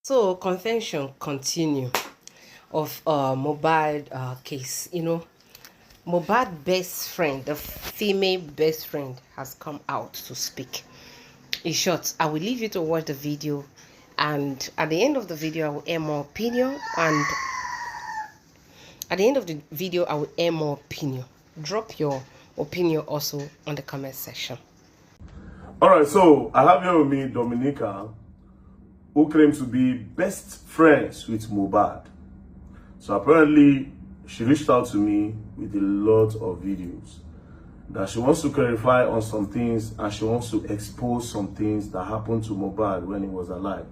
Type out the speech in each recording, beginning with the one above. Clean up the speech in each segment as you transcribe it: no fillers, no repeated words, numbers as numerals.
So contention continue of Mohbad case. Mohbad best friend, the female best friend, has come out to speak. In short, I will leave you to watch the video, and at the end of the video, I will air more opinion. And at the end of the video, I will air more opinion. Drop your opinion also on the comment section. All right, so I have here with me Dominica, who claims to be best friends with Mohbad. So apparently, she reached out to me with a lot of videos that she wants to clarify on some things, and she wants to expose some things that happened to Mohbad when he was alive.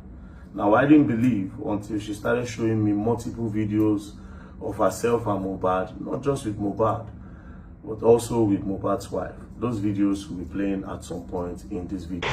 Now, I didn't believe until she started showing me multiple videos of herself and Mohbad, not just with Mohbad, but also with Mohbad's wife. Those videos will be playing at some point in this video.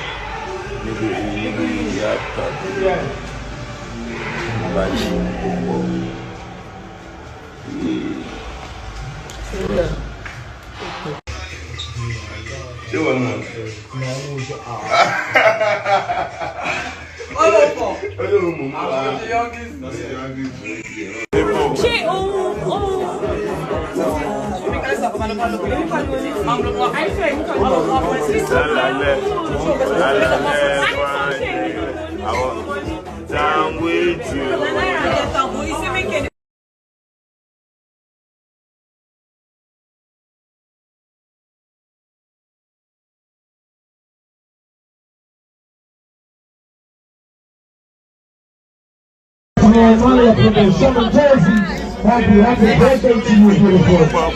Summer Jersey, happy birthday to you, beautiful.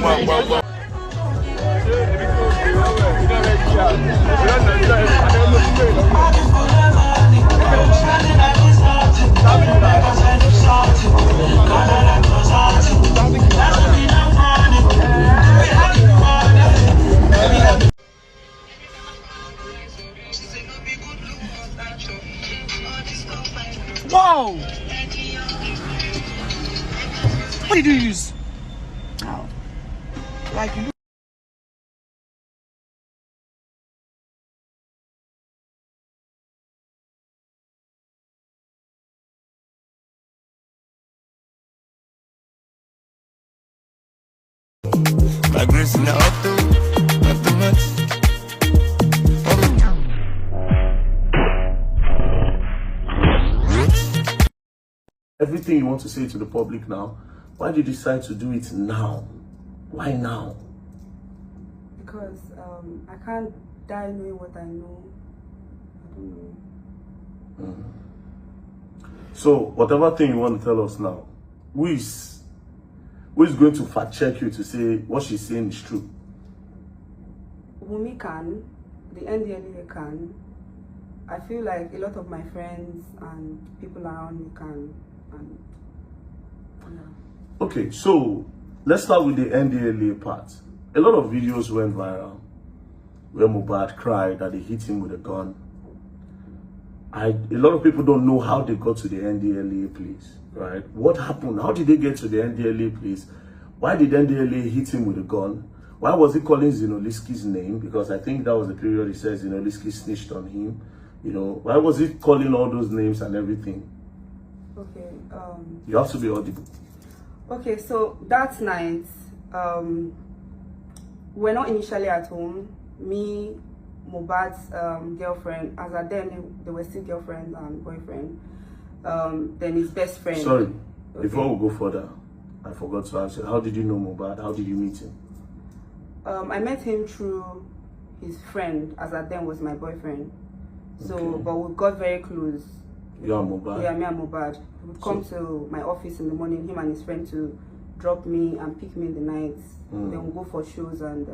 Whoa! What did you use? Oh. Like you. My grace in the automatic. Everything you want to say to the public now, why did you decide to do it now? Why now? Because I can't die knowing what I know. I don't know. So, whatever thing you want to tell us now, who is going to fact check you to say what she's saying is true? Wumi can, the NDLEA can. I feel like a lot of my friends and people around me can. And, yeah. Okay, so let's start with the NDLEA part. A lot of videos went viral where Mohbad cried that they hit him with a gun. A lot of people don't know how they got to the NDLEA place, right? What happened? How did they get to the NDLEA place? Why did NDLEA hit him with a gun? Why was he calling Zinoliski's name? Because I think that was the period he says Zinoliski snitched on him. Why was he calling all those names and everything? Okay. You have to be audible. Okay, so that night, we're not initially at home. Me, Mohbad's girlfriend, as at then they were still girlfriend and boyfriend. Then his best friend. Sorry, okay. Before we go further, I forgot to ask you, how did you know Mohbad? How did you meet him? I met him through his friend, as at then was my boyfriend. So, Okay. but we got very close. You and Mohbad? Yeah, me and Mohbad. He would come to my office in the morning, him and his friend, to drop me and pick me in the night. Then we'll go for shows and...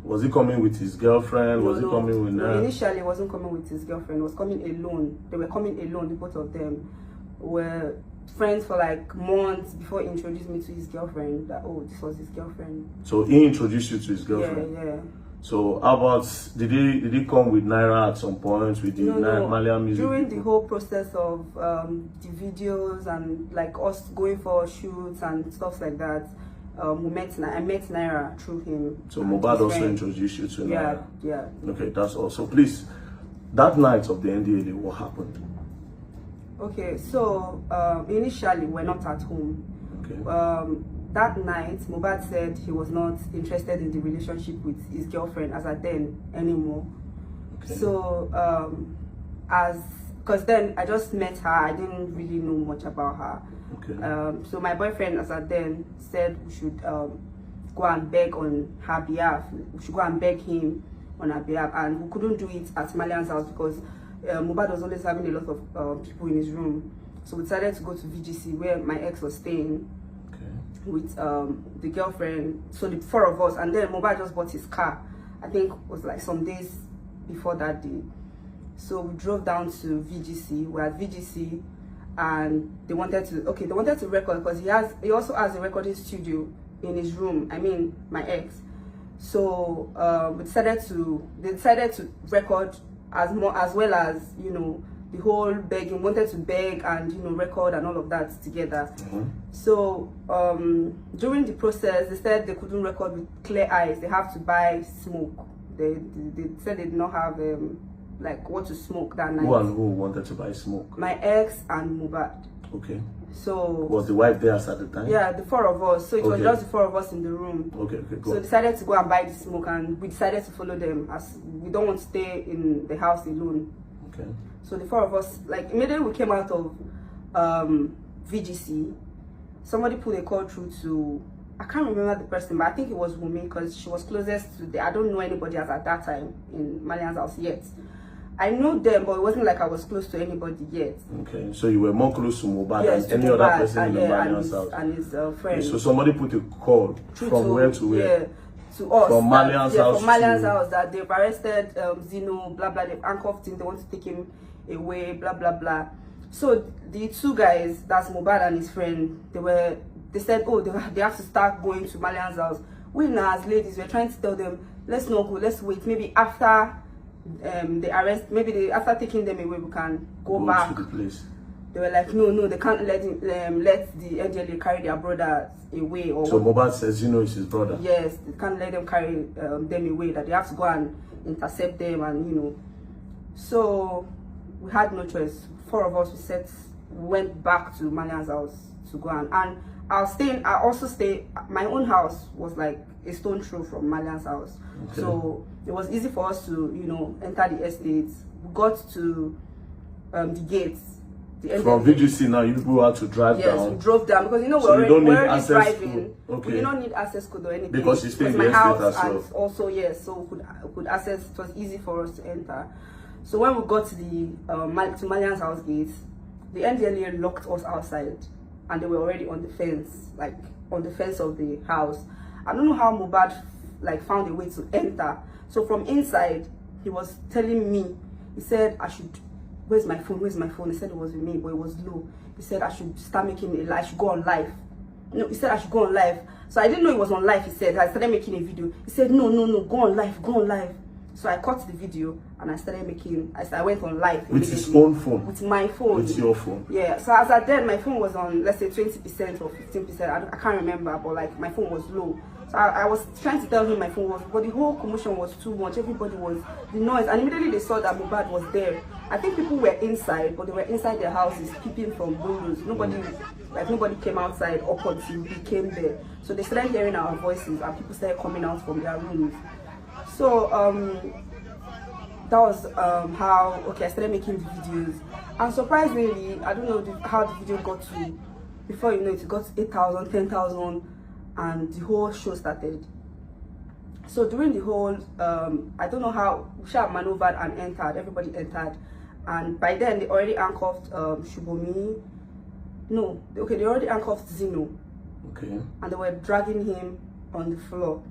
Was he coming with his girlfriend? No, Was he coming with her? Initially, he wasn't coming with his girlfriend. He was coming alone. They were coming alone, the both of them. Were friends for like months before he introduced me to his girlfriend. That, oh, this was his girlfriend. So he introduced you to his girlfriend? Yeah. So how about, did he come with Naira at some point, with the Malian music? During the whole process of the videos and like us going for shoots and stuff like that, I met Naira through him. So Mohbad also introduced you to Naira? Yeah. Okay, that's all. So please, that night of the NDLA, what happened? Okay, so initially we're not at home. Okay. That night, Mohbad said he was not interested in the relationship with his girlfriend as at then anymore. Okay. So because then I just met her, I didn't really know much about her. Okay. So my boyfriend as at then said we should go and beg on her behalf. We should go and beg him on her behalf, and we couldn't do it at Malian's house because Mohbad was always having a lot of people in his room. So we decided to go to VGC where my ex was staying with the girlfriend. So the four of us, and then Mohbad just bought his car. I think it was like some days before that day. So we drove down to VGC. We're at VGC, and they wanted to record because he also has a recording studio in his room. I mean, my ex. So they decided to record as well as, you know, the whole begging, wanted to beg and, you know, record and all of that together. So during the process, they said they couldn't record with clear eyes. They have to buy smoke. They said they did not have like what to smoke that night. Who and who wanted to buy smoke? My ex and Mohbad. Okay. So was the wife there at the time? Yeah, the four of us. So it was just the four of us in the room. Okay, go. So decided to go and buy the smoke, and we decided to follow them as we don't want to stay in the house alone. Okay. So the four of us, like immediately we came out of VGC, somebody put a call through to, I can't remember the person, but I think it was Wumi because she was closest to I don't know anybody else at that time in Malian's house yet. I know them, but it wasn't like I was close to anybody yet. Okay, so you were more close to Mohbad than any Mohbad, other person in the Malian's house. And his friend. Okay, so somebody put a call from where to where? Yeah, to us. From Malian's house. From Malian's house that they've arrested Zeno, blah blah. They've handcuffed him. They want to take him away, blah blah blah. So the two guys, that's Mohbad and his friend, they said, oh, they have to start going to Malian's house. We now as ladies, we're trying to tell them, let's not go, let's wait. Maybe after the arrest, after taking them away, we can go back to the place. They were like, no, they can't let the NDLA carry their brothers away. Or so Mohbad says, you know, it's his brother. Yes, they can't let them carry them away. That they have to go and intercept them, and you know. So we had no choice. Four of us went back to Malian's house to go and I also stay. My own house was like a stone throw from Malian's house. Okay. So it was easy for us to, you know, enter the estate. We got to the gates. From VGC now, you people had to drive down. Yes, we drove down because, you know, so we're already driving. Okay. We did not need access code or anything. Because it's staying in my the house estate as well. and also, yes, so we could access. It was easy for us to enter. So when we got to the to Malian's house gates, the NDLA locked us outside, and they were already on the fence, like on the fence of the house. I don't know how Mohbad like found a way to enter. So from inside, he was telling me, he said I should, where's my phone? He said it was with me, but it was low. He said I should start making I should go on live. No, he said I should go on live. So I didn't know it was on live. He said I started making a video. He said no, go on live. So I cut the video and I started making. I went on live with his own phone. With my phone. With your phone. Yeah. So as at then, my phone was on, let's say 20% or 15%. I can't remember, but like my phone was low. So I was trying to tell him my phone was, but the whole commotion was too much. Everybody was the noise, and immediately they saw that Mohbad was there. I think people were inside, but they were inside their houses, peeping from windows. Nobody came outside up until we came there. So they started hearing our voices, and people started coming out from their rooms. So that was how I started making the videos, and surprisingly, I don't know how the video got to. Before you know it got 8,000, 10,000, and the whole show started. So during the whole, I don't know how we maneuvered and entered. Everybody entered, and by then they already handcuffed Shubomi. No, okay, they already handcuffed Zeno. Okay. And they were dragging him on the floor.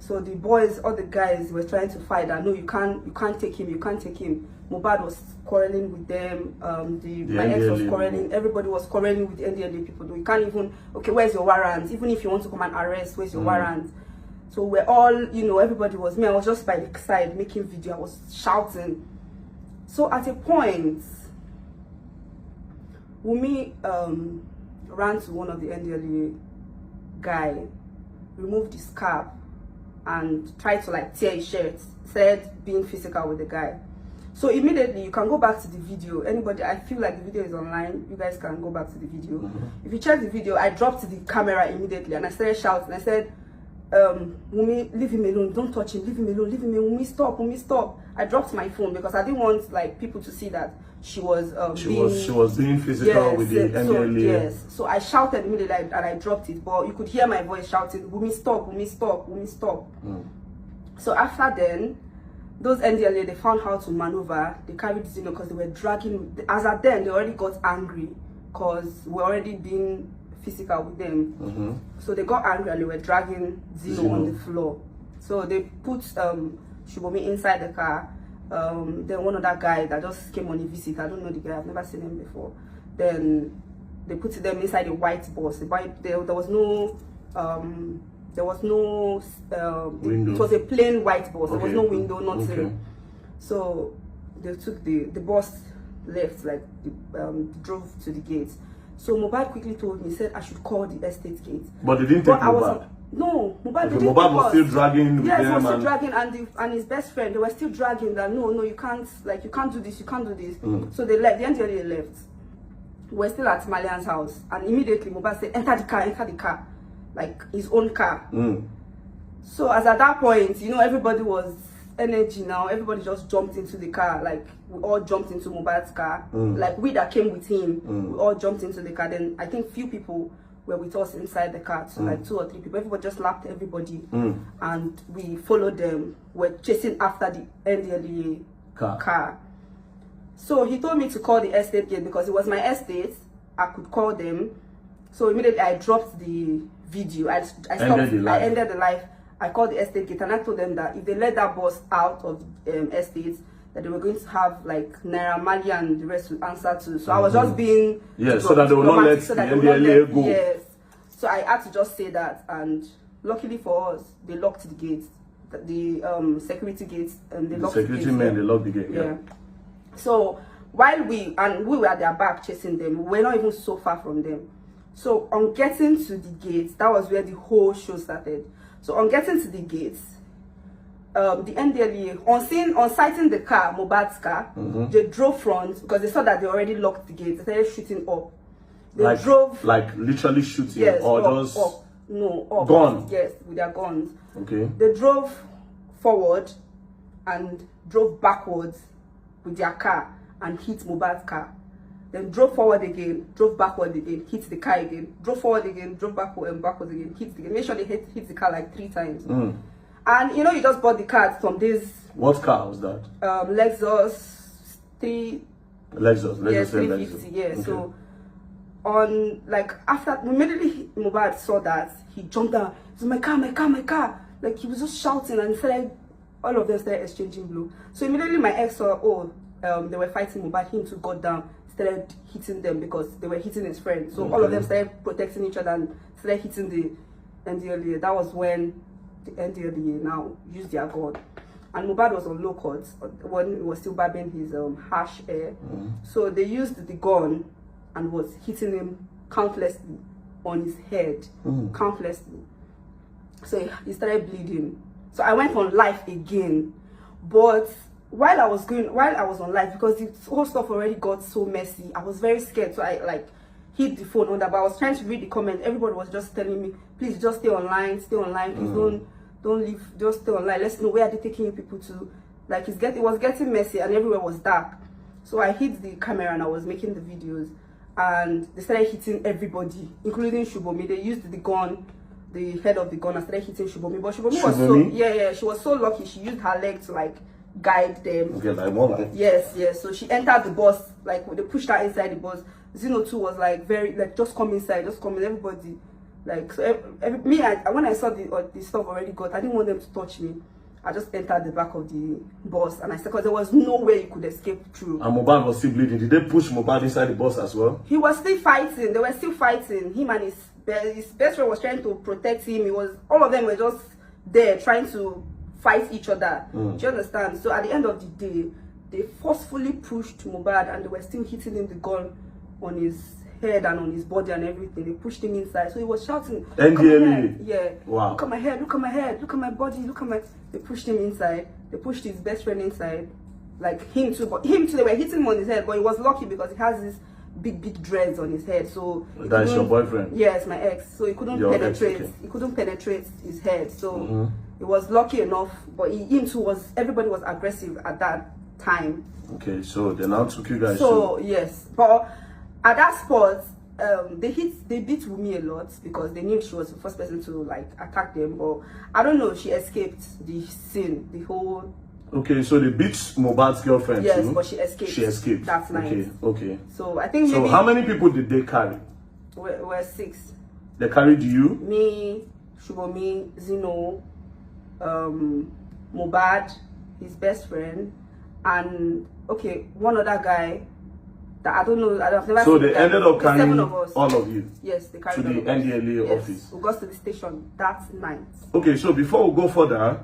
So the boys, all the guys were trying to fight that no, you can't take him. Mohbad was quarreling with them. My ex was quarreling. Everybody was quarreling with the NDLA people. You can't even. Okay, where's your warrant? Even if you want to come and arrest, where's your warrant? So we're all, you know, everybody was me. I was just by the side making video. I was shouting. So at a point, Wumi ran to one of the NDLA guy, removed his cap, and tried to like tear his shirt, said being physical with the guy. So immediately you can go back to the video. Anybody, I feel like the video is online. You guys can go back to the video. If you check the video, I dropped the camera immediately and I started shouting. I said, Wumi, leave him alone, don't touch him, leave him alone, leave him alone, Wumi, stop, Wumi, stop. I dropped my phone because I didn't want like people to see that she was she was being physical with the NLA. Yes, so I shouted immediately and I dropped it, but you could hear my voice shouting, Wumi, stop, Wumi, stop, Wumi, stop. So after then, those NDLA, they found how to maneuver. They carried Zeno because they were dragging. As at then, they already got angry because we're already being physical with them. So they got angry and they were dragging Zeno on the floor. So they put Shubomi inside the car. Then one other guy that just came on a visit. I don't know the guy. I've never seen him before. Then they put them inside a white bus. There was no window. It was a plain white bus. There was no window, nothing. So they took the bus left, like drove to the gate. So Mohbad quickly told me, said I should call the estate gate. But they didn't take Mohbad. No, Mohbad didn't. Mohbad was still dragging with them. Yes, was still dragging, and his best friend, they were still dragging that no, you can't, like, you can't do this, you can't do this. So they left. The NDLA left. We're still at Malian's house, and immediately Mohbad said, enter the car, like his own car. So as at that point, you know, everybody was energy now. Everybody just jumped into the car, like we all jumped into Mohbad's car. Like we that came with him, we all jumped into the car. Then I think few people were with us inside the car, so like 2 or 3 people. Everybody just lapped everybody, and we followed them. We're chasing after the NDLA car. So he told me to call the estate gate because it was my estate. I could call them. So immediately I dropped the video. I stopped. I ended the live. I called the estate gate and I told them that if they let that bus out of estate, that they were going to have like Naira Marley and the rest to answer to. So I was just being so that they will not let the NDLA go. Yes. So I had to just say that, and luckily for us, they locked the gates, the security gates, and they locked the gates. Security men, they locked the gate. Yeah. So while we were at their back chasing them, we were not even so far from them. So on getting to the gates, that was where the whole show started. So on getting to the gates, the NDLA, on sighting the car, Mohbad's car, they drove front because they saw that they already locked the gates. They started shooting up. They drove like literally shooting, yes, or up, just up. No, up. Guns. Yes, with their guns. Okay. They drove forward and drove backwards with their car and hit Mohbad's car. Then drove forward again, drove backward again, hit the car again, drove forward again, drove backward and backwards again, hit the car. Make sure they hit the car like 3 times. And you know, you just bought the car from this. What car was that? Lexus 3. Lexus. Yes, 350. Yeah. Okay. So on like after immediately Mohbad saw that, he jumped down. He said, my car. Like he was just shouting and started, all of them started exchanging blows. So immediately my ex saw, they were fighting Mohbad. Him too got down, started hitting them because they were hitting his friend. So all of them started protecting each other and started hitting the NDLA. That was when the NDLA now used their gun. And Mohbad was on low cuts when he was still barbing his harsh hair. So they used the gun and was hitting him countlessly on his head, countlessly. So he started bleeding. So I went on live again, but while I was on live, because the whole stuff already got so messy, I was very scared. So I like hit the phone on that, but I was trying to read the comments. Everybody was just telling me, please just stay online, please don't leave, just stay online. Let's know where are they taking you people to. Like it was getting messy and everywhere was dark. So I hit the camera and I was making the videos, and they started hitting everybody, including Shubomi. They used the gun, the head of the gun, and started hitting Shubomi. But Shubomi was so she was so lucky. She used her leg to like guide them. Okay, like more like. Yes. So she entered the bus, like they pushed her inside the bus. Zeno too was like very like just come inside, just come in. Everybody like so. When I saw the stuff already got, I didn't want them to touch me. I just entered the back of the bus and I said, because there was no way you could escape through. And Mohbad was still bleeding. Did they push Mohbad inside the bus as well? He was still fighting. They were still fighting. Him and his best friend was trying to protect him. All of them were just there trying to fight each other. Do you understand? So at the end of the day, they forcefully pushed Mohbad and they were still hitting him the gun on his head and on his body and everything. They pushed him inside. So he was shouting, NDLA. Yeah. Wow. Look at my head, look at my head, look at my body, look at my... They pushed him inside. They pushed his best friend inside. like him too, but him too, they were hitting him on his head, but he was lucky because he has this big dreads on his head, so that's your boyfriend? Yes, my ex. So he couldn't Your penetrate. ex, okay. He couldn't penetrate his head. So he was lucky enough. But him too was. Everybody was aggressive at that time. Okay, so they now took you guys. So yes, but at that spot, they beat Wumi a lot because they knew she was the first person to like attack them. But I don't know. She escaped the scene. The whole. Okay, so they beat Mohbad's girlfriend yes, too? but she escaped. She escaped. That night. Okay. So I think So maybe how many people did they carry? we're 6. They carried you? Me, Shubomi, Zino, Mohbad, his best friend, and okay, one other guy that I don't know. I've never So seen they the guy. ended up The 7 carrying of us. all of you Yes, they to carried the all of us. NDLA Yes, office. we got to the station that night. Okay, so before we go further,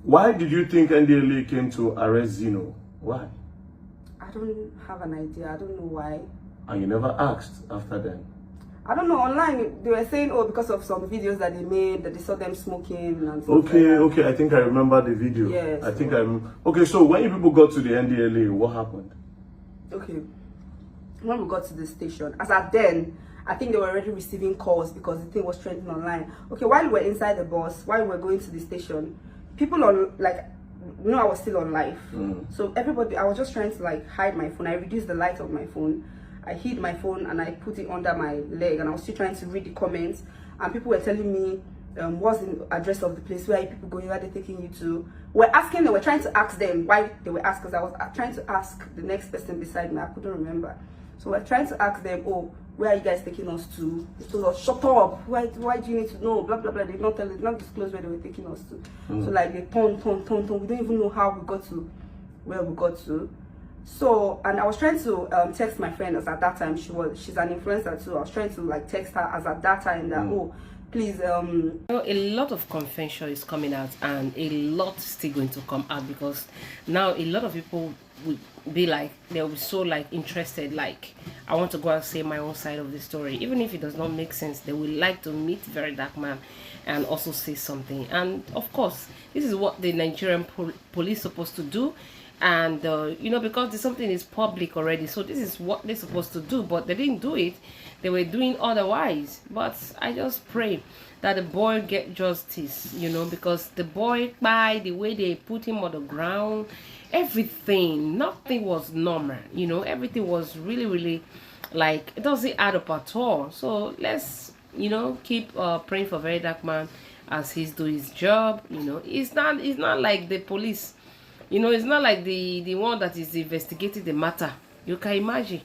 why did you think NDLA came to arrest Zino? Why? I don't have an idea. I don't know why. And you never asked after then? I don't know. Online, they were saying, oh, because of some videos that they made, that they saw them smoking and stuff Okay, like that. okay, I think I remember the video. Yes. I think okay, so when you people got to the NDLA, what happened? Okay, when we got to the station, as at then, I think they were already receiving calls because the thing was trending online. Okay, while we were inside the bus, while we were going to the station, people on, like, you know, I was still on live. So everybody, I was just trying to like hide my phone. I reduced the light of my phone. I hid my phone and I put it under my leg, and I was still trying to read the comments. And people were telling me, what's the address of the place? Where are you people going? Where are they taking you to? They were trying to ask them why they were asked, because I was trying to ask the next person beside me. I couldn't remember. So we're trying to ask them, oh, where are you guys taking us to? They told us, shut up. Why do you need to know? Blah, blah, blah. They did not tell us, not disclose where they were taking us to. So like they turn. We don't even know how we got to where we got to. So, and I was trying to text my friend, as at that time she's an influencer too. I was trying to like text her as at that time that, oh, please, You know, a lot of confession is coming out, and a lot is still going to come out, because now a lot of people would be like, they'll be so like interested, like, I want to go and say my own side of the story, even if it does not make sense. They would like to meet Very Dark Man and also say something. And of course, this is what the Nigerian police supposed to do. And you know, because something is public already, so this is what they're supposed to do, but they didn't do it. They were doing otherwise. But I just pray that the boy get justice, you know, because the boy, by the way they put him on the ground, everything, nothing was normal, you know, everything was really like, it doesn't add up at all. So let's, you know, keep praying for Very Dark Man as he's doing his job. You know, it's not like the police, you know, it's not like the one that is investigating the matter. You can imagine.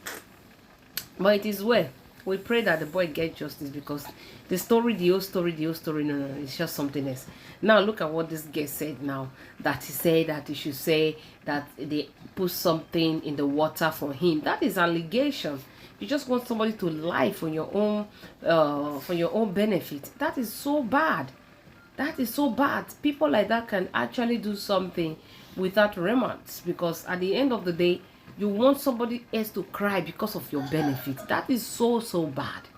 But it is well. We pray that the boy get justice, because the whole story, no, it's just something else. Now look at what this guy said now. That he said that he should say that they put something in the water for him. That is allegation. You just want somebody to lie for your own benefit. That is so bad. That is so bad. People like that can actually do something without remorse, because at the end of the day, you want somebody else to cry because of your benefit. That is so bad.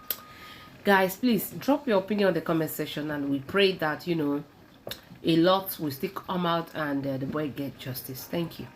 Guys, please drop your opinion in the comment section, and we pray that, you know, a lot will still come out and the boy get justice. Thank you.